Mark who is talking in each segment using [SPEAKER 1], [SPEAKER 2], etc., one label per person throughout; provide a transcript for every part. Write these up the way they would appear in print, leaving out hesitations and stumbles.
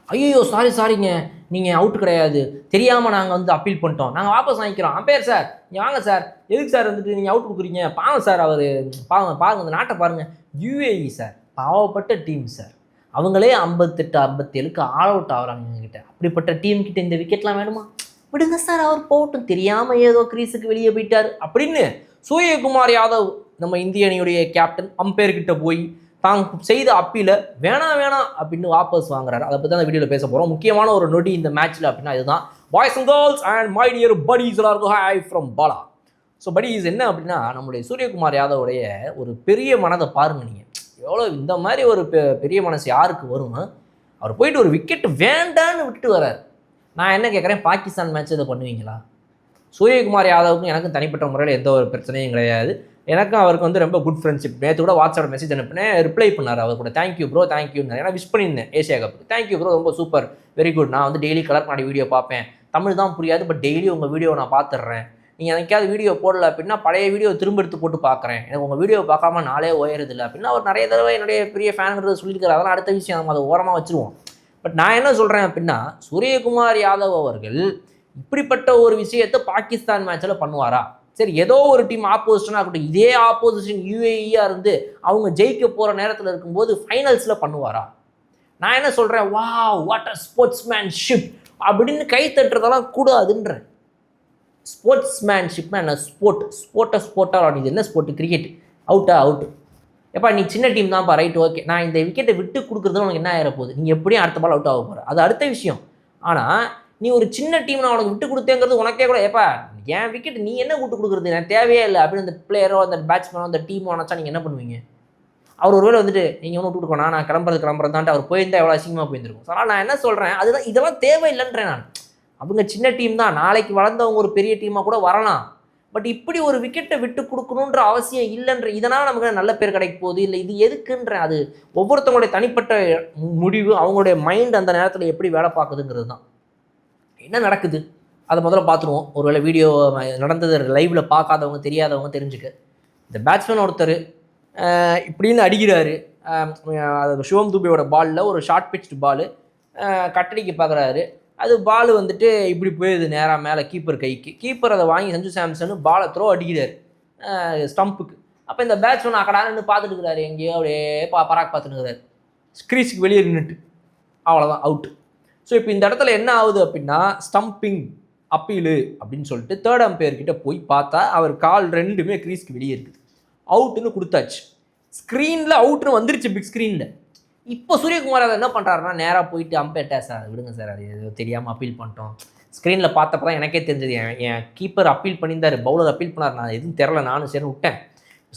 [SPEAKER 1] ஐயோ சாரிங்க, நீங்கள் அவுட் கிடையாது, தெரியாமல் நாங்கள் வந்து அப்பீல் பண்ணிட்டோம், நாங்கள் வாபஸ் வாங்கிக்கிறோம், அம்பையர் சார் நீங்கள் வாங்க சார், எதுக்கு சார் வந்துட்டு நீங்கள் அவுட் கொடுக்குறீங்க, பாவம் சார் அவர், பாருங்க இந்த நாட்டை பாருங்கள். யுஏஇ சார் பாவப்பட்ட டீம் சார், அவங்களே 58 57க்கு ஆல் அவுட் ஆகிறாங்க எங்ககிட்ட. அப்படிப்பட்ட டீம் கிட்ட இந்த விக்கெட்லாம் வேணுமா? விடுங்க சார், அவர் போட்டும், தெரியாமல் ஏதோ கிரீஸுக்கு வெளியே போயிட்டார் அப்படின்னு சூரியகுமார் யாதவ் நம்ம இந்திய அணியுடைய கேப்டன் அம்பையர்கிட்ட போய் தாங்க செய்த அப்பீல வேணாம் அப்படின்னு வாபஸ் வாங்குறாரு. அதை பற்றி அந்த வீடியோவில் பேச போகிறோம். முக்கியமான ஒரு நொடி இந்த மேட்ச்சில் அப்படின்னா இதுதான். Boys and girls and my dear buddies எல்லாருக்கும் hi from Bala. So buddies என்ன அப்படின்னா, நம்முடைய சூரியகுமார் யாதவுடைய ஒரு பெரிய மனதை பாருங்க நீங்கள். எவ்வளோ இந்த மாதிரி ஒரு பெரிய மனசு யாருக்கு வரும்? அவர் போயிட்டு ஒரு விக்கெட் வேண்டான்னு விட்டுட்டு வர்றாரு. நான் என்ன கேட்குறேன், பாகிஸ்தான் மேட்ச் இதை பண்ணுவீங்களா? சூரியகுமார் யாதவுக்கும் எனக்கும் தனிப்பட்ட முறையில் எந்த ஒரு பிரச்சனையும் கிடையாது. எனக்கும் அவருக்கு வந்து ரொம்ப குட் ஃப்ரெண்ட்ஷிப். நேற்று கூட வாட்ஸ்அப் மெசேஜ் அனுப்பினேன், ரிப்ளை பண்ணார் அவர் கூட. தேங்க்யூ ப்ரோ, தேங்க்யூன்னு. ஏன்னா விஷ் பண்ணியிருந்தேன் ஏஷியா கப்புக்கு. தேங்க்யூ ப்ரோ, ரொம்ப சூப்பர், வெரி குட். நான் வந்து டெய்லி கலர் நாடி வீடியோ பார்ப்பேன், தமிழ் தான் புரியாது, பட் டெய்லி உங்கள் வீடியோ நான் பார்த்துட்றேன். நீங்கள் எனக்காவது வீடியோ போடல அப்படின்னா பழைய வீடியோ திரும்ப எடுத்து போட்டு பார்க்குறேன், எனக்கு உங்கள் வீடியோ பார்க்காம நாளே ஓயறதில்லை அப்படின்னா அவர் நிறைய தடவை என்னுடைய பெரிய ஃபேனுங்கிறத சொல்லியிருக்காரு. அதெல்லாம் அடுத்த விஷயம், நம்ம அதை ஓரமாக வச்சுருவோம். பட் நான் என்ன சொல்கிறேன் அப்படின்னா, சூரியகுமார் யாதவ் அவர்கள் இப்படிப்பட்ட ஒரு விஷயத்தை பாகிஸ்தான் மேட்ச்சில் பண்ணுவாரா? சரி, ஏதோ ஒரு டீம் ஆப்போசிஷனாக இருக்கட்டும், இதே ஆப்போசிஷன் யுஏஇயாக இருந்து அவங்க ஜெயிக்க போகிற நேரத்தில் இருக்கும்போது ஃபைனல்ஸில் பண்ணுவாரா? நான் என்ன சொல்கிறேன், வா வாட் அ ஸ்போர்ட்ஸ்மேன்ஷிப் அப்படின்னு கை தட்டுறதெல்லாம் கூடாதுன்றேன். ஸ்போர்ட்ஸ்மேன்ஷிப்னா என்ன? ஸ்போர்ட்டாக ஆடிது. என்ன ஸ்போர்ட்டு? கிரிக்கெட். அவுட்டு. எப்பா நீ சின்ன டீம் தான்ப்பா, ரைட், ஓகே, நான் இந்த விக்கெட்டை விட்டு கொடுக்குறது உனக்கு என்ன ஆகிற போகுது? நீங்கள் எப்படியும் அடுத்த பால் அவுட் ஆக போகிற, அது அடுத்த விஷயம். ஆனால் நீ ஒரு சின்ன டீம் நான் உனக்கு விட்டு கொடுத்தேங்கிறது உனக்கே கூட, ஏப்பா என் விக்கெட் நீ என்ன விட்டு கொடுக்குறது, நான் தேவையே இல்லை அப்படின்னு அந்த பிளேயரோ அந்த பேட்ஸ்மேனோ அந்த டீமோ நினச்சா நீங்கள் என்ன பண்ணுவீங்க? அவர் ஒருவேளை வந்துட்டு நீங்கள் ஒன்று விட்டு கொடுக்கணும், நான் கிளம்புறதான்ட்டு அவர் போயிருந்தால் எவ்வளோ அசிங்கமாக போயிருந்திருக்கும். ஸோ அதனால் நான் என்ன சொல்கிறேன், அதுதான் இதெல்லாம் தேவையில்லைன்றேன் நான். அவங்க சின்ன டீம் தான், நாளைக்கு வளர்ந்தவங்க ஒரு பெரிய டீமாக கூட வரலாம். பட் இப்படி ஒரு விக்கெட்டை விட்டு கொடுக்கணுன்ற அவசியம் இல்லைன்ற, இதனால் நமக்கு நல்ல பேர் கிடைக்க போகுது இல்லை, இது எதுக்குன்ற, அது ஒவ்வொருத்தவங்களுடைய தனிப்பட்ட முடிவு, அவங்களுடைய மைண்ட் அந்த நேரத்தில் எப்படி வேலை பார்க்குதுங்கிறது தான். என்ன நடக்குது அதை முதல்ல பார்த்துருவோம். ஒருவேளை வீடியோ நடந்தது லைவில் பார்க்காதவங்க தெரியாதவங்க தெரிஞ்சுக்க. இந்த பேட்ஸ்மேன் ஒருத்தர் இப்படின்னு அடிக்கிறாரு, சிவம் துபேயோட பாலில் ஒரு ஷார்ட் பிட்ச்டு பால் கட்டடிக்கு பார்க்குறாரு. அது பால் வந்துட்டு இப்படி போயிடுது நேராக மேலே கீப்பர் கைக்கு. கீப்பர் அதை வாங்கி சஞ்சு சாம்சன் பாலை த்ரோ அடிக்கிறார் ஸ்டம்புக்கு. அப்போ இந்த பேட்ஸ்மேன் அக்கடான்னு பார்த்துட்டு இருக்கிறாரு, எங்கேயோ அப்படியே பராக் பார்த்துட்டு இருக்கிறாரு, ஸ்க்ரீஸுக்கு வெளியே நின்றுட்டு. அவ்வளோதான், அவுட்டு. ஸோ இப்போ இந்த இடத்துல என்ன ஆகுது அப்படின்னா, ஸ்டம்பிங் அப்பீலு அப்படின்னு சொல்லிட்டு தேர்ட் அம்பையர்கிட்ட போய் பார்த்தா அவர் கால் ரெண்டுமே க்ரீஸ்க்கு வெளியே இருக்குது. அவுட்டுன்னு கொடுத்தாச்சு, ஸ்க்ரீனில் அவுட்டுன்னு வந்துருச்சு பிக் ஸ்க்ரீனில். இப்போ சூரியகுமார் அதை என்ன பண்ணுறாருன்னா, நேராக போயிட்டு அம்பையர்ட்டா, சார் விடுங்க சார், அது ஏதோ தெரியாமல் அப்பீல் பண்ணிட்டோம், ஸ்க்ரீனில் பார்த்தப்ப தான் எனக்கே தெரிஞ்சது, என் கீப்பர் அப்பீல் பண்ணியிருந்தார், பவுலர் அப்பீல் பண்ணார், நான் எதுவும் தெரில, நானும் சரி விட்டேன்.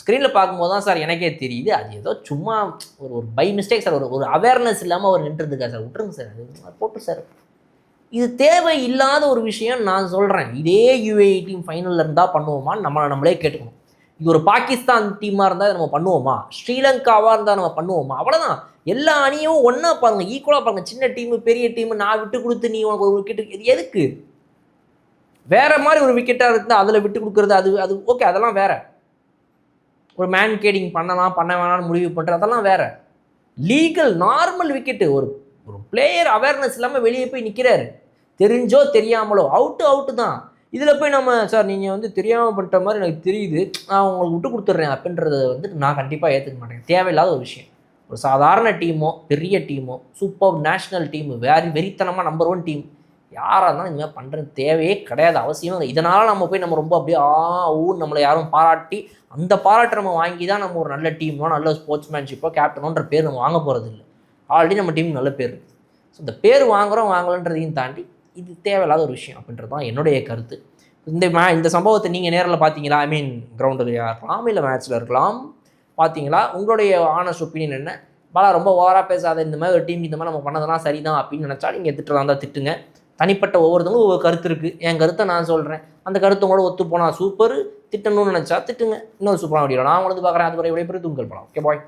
[SPEAKER 1] ஸ்க்ரீனில் பார்க்கும்போது தான் சார் எனக்கே தெரியுது, அது ஏதோ சும்மா ஒரு பை மிஸ்டேக் சார், ஒரு அவேர்னஸ் இல்லாமல் அவர் நின்றுருக்கா சார், விட்டுருங்க சார், அது போட்டு சார். இது தேவை இல்லாத ஒரு விஷயம் நான் சொல்கிறேன். இதே யுஏஇ டீம் ஃபைனலில் இருந்தால் பண்ணுவோமான்னு நம்மளே கேட்டுக்கணும். இது ஒரு பாகிஸ்தான் டீமாக இருந்தால் நம்ம பண்ணுவோமா? ஸ்ரீலங்காவாக இருந்தால் நம்ம பண்ணுவோமா? அவ்வளோதான். எல்லா அணியும் ஒன்றா பாருங்கள், ஈக்குவலாக பாருங்கள். சின்ன டீமு பெரிய டீமு, நான் விட்டு கொடுத்து நீ உனக்கு ஒரு விக்கெட்டு, இது எதுக்கு? வேறு மாதிரி ஒரு விக்கெட்டாக இருந்தால் அதில் விட்டு கொடுக்குறது, அது ஓகே, அதெல்லாம் வேறு. ஒரு மேன் கேடிங் பண்ணலாம் பண்ண வேணாம்னு முடிவு பண்ணுறது, அதெல்லாம் வேறு. லீகல் நார்மல் விக்கெட்டு, ஒரு பிளேயர் அவேர்னஸ் இல்லாமல் வெளியே போய் நிற்கிறாரு, தெரிஞ்சோ தெரியாமலோ, அவுட்டு தான். இதில் போய் நம்ம, சார் நீங்கள் வந்து தெரியாமல் பண்ணிட்ட மாதிரி எனக்கு தெரியுது, நான் உங்களுக்கு விட்டு கொடுத்துட்றேன் அப்படின்றத வந்துட்டு நான் கண்டிப்பாக ஏற்றுக்க மாட்டேன். தேவையில்லாத ஒரு விஷயம். ஒரு சாதாரண டீமோ பெரிய டீமோ சூப்பர் நேஷ்னல் டீமு வெறித்தனமாக நம்பர் 1 டீம் யாராக இருந்தாலும் இந்த மாதிரி பண்ணுறது தேவையே கிடையாது, அவசியம் இல்லை. இதனால் நம்ம ரொம்ப அப்படியே ஊன்னு நம்மளை யாரும் பாராட்டி அந்த பாராட்டை நம்ம வாங்கி தான் நம்ம ஒரு நல்ல டீமோ நல்ல ஸ்போர்ட்ஸ்மேன்ஷிப்போ கேப்டனோன்ற பேர் நம்ம வாங்க போகிறது இல்லை. ஆல்ரெடி நம்ம டீம் நல்ல பேர் இருக்குது. ஸோ இந்த பேர் வாங்கலன்றதையும் தாண்டி இது தேவையில்லாத ஒரு விஷயம் அப்படின்றது தான் என்னுடைய கருத்து. இந்த சம்பவத்தை நீங்கள் நேரில் பார்த்தீங்களா? ஐ மீன் கிரவுண்டில் இருக்கலாம், இல்லை மேட்ச்சில் இருக்கலாம், பார்த்தீங்களா? உங்களுடைய ஆனஸ்ட் ஒப்பீனியன் என்ன? பாலா ரொம்ப ஓவராக பேசாத, இந்த மாதிரி ஒரு டீம் இந்த மாதிரி நம்ம பண்ணதெல்லாம் சரிதான் அப்படின்னு நினச்சா நீங்கள் திட்டுறதா இருந்தால் திட்டுங்க. தனிப்பட்ட ஒவ்வொருத்தவங்களும் ஒவ்வொரு கருத்து இருக்குது. என் கருத்தை நான் சொல்கிறேன், அந்த கருத்தை கூட ஒத்து போனால் சூப்பர், திட்டணும்னு நினச்சா திட்டுங்க. இன்னொரு சூப்பராக வீடியோ நான் உங்களுக்கு பார்க்குறேன். அதுவரை விடைபெறுது உங்கள் படம். Okay bye.